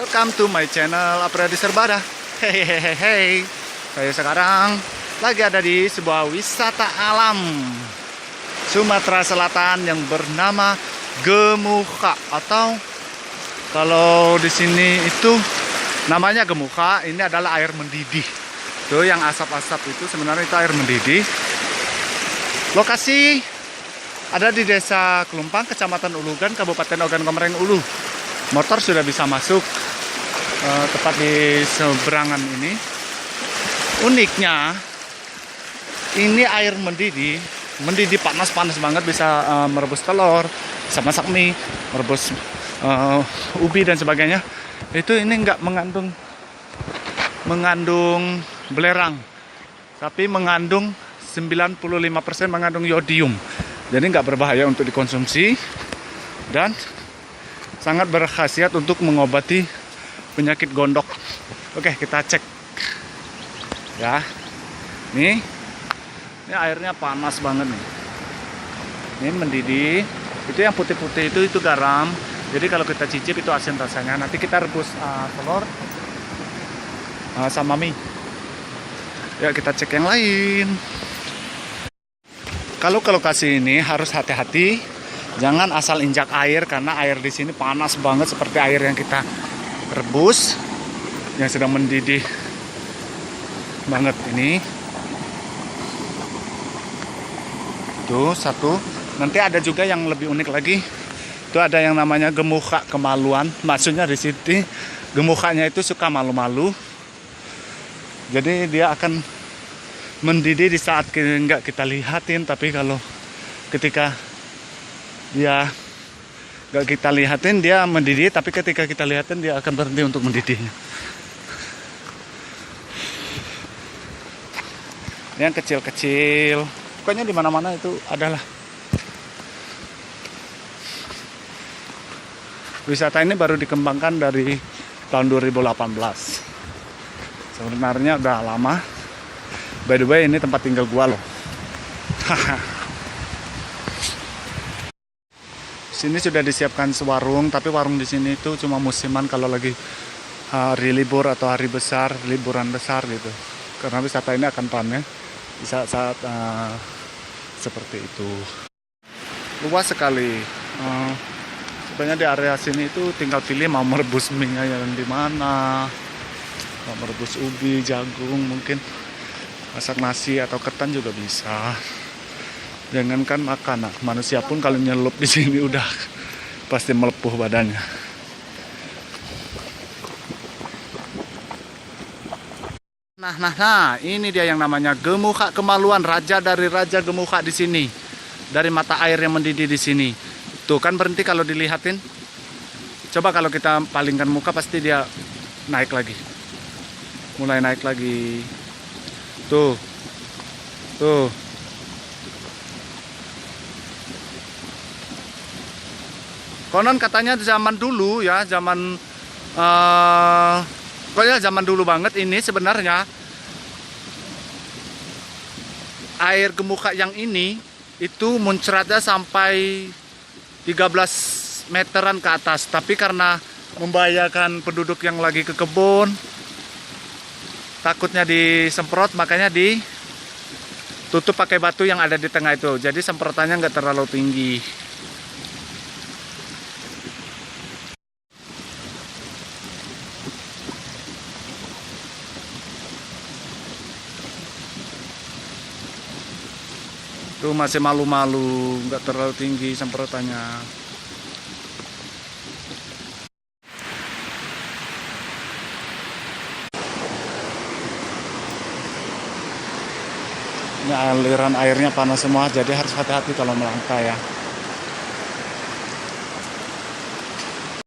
Welcome to my channel Apriyadi Serbada. Hehehehe. Saya sekarang lagi ada di sebuah wisata alam Sumatera Selatan yang bernama Gemuka, atau kalau di sini itu namanya Gemuka. Ini adalah air mendidih. Tuh yang asap-asap itu sebenarnya itu air mendidih. Lokasi ada di Desa Kelumpang, Kecamatan Ulugan, Kabupaten Ogan Komering Ulu. Motor sudah bisa masuk tepat di seberangan ini. Uniknya ini air mendidih panas-panas banget, bisa merebus telur, bisa masak mie, merebus ubi dan sebagainya. Itu ini nggak mengandung belerang, tapi mengandung 95% mengandung yodium. Jadi nggak berbahaya untuk dikonsumsi dan sangat berkhasiat untuk mengobati penyakit gondok. Oke, kita cek ya. Ini airnya panas banget nih. Ini mendidih. Itu yang putih-putih itu garam. Jadi kalau kita cicip itu asin rasanya. Nanti kita rebus telur sama mie. Ya, kita cek yang lain. Kalau ke lokasi ini harus hati-hati. Jangan asal injak air, karena air di sini panas banget seperti air yang kita rebus yang sedang mendidih banget ini. Tuh satu. Nanti ada juga yang lebih unik lagi. Itu ada yang namanya Gemuka kemaluan. Maksudnya di sini gemukanya itu suka malu-malu. Jadi dia akan mendidih di saat nggak kita lihatin, tapi kalau ketika dia nggak kita lihatin dia mendidih, tapi ketika kita lihatin dia akan berhenti untuk mendidihnya. Yang kecil-kecil, pokoknya di mana-mana itu adalah. Wisata ini baru dikembangkan dari tahun 2018. Sebenarnya udah lama. By the way, ini tempat tinggal gua loh. Sini sudah disiapkan warung, tapi warung di sini itu cuma musiman kalau lagi hari libur atau hari besar, liburan besar gitu. Karena wisata ini akan rame di saat-saat seperti itu. Luas sekali. Sebenarnya di area sini itu tinggal pilih mau merebus mie-nya yang di mana, mau merebus ubi, jagung, mungkin masak nasi atau ketan juga bisa. Jangankan makan, manusia pun kalau nyelup di sini udah pasti melepuh badannya. Nah, ini dia yang namanya Gemuka kemaluan, raja dari raja Gemuka di sini. Dari mata air yang mendidih di sini. Tuh kan berhenti kalau dilihatin. Coba kalau kita palingkan muka pasti dia naik lagi. Mulai naik lagi. Tuh. Konon katanya zaman dulu ya, pokoknya zaman dulu banget ini sebenarnya air Gemuka yang ini itu muncratnya sampai 13 meteran ke atas, tapi karena membahayakan penduduk yang lagi ke kebun, takutnya disemprot, makanya ditutup pakai batu yang ada di tengah itu. Jadi semprotannya nggak terlalu tinggi. Tuh masih malu-malu, nggak terlalu tinggi semprotannya. Ini aliran airnya panas semua, jadi harus hati-hati kalau melangkah ya.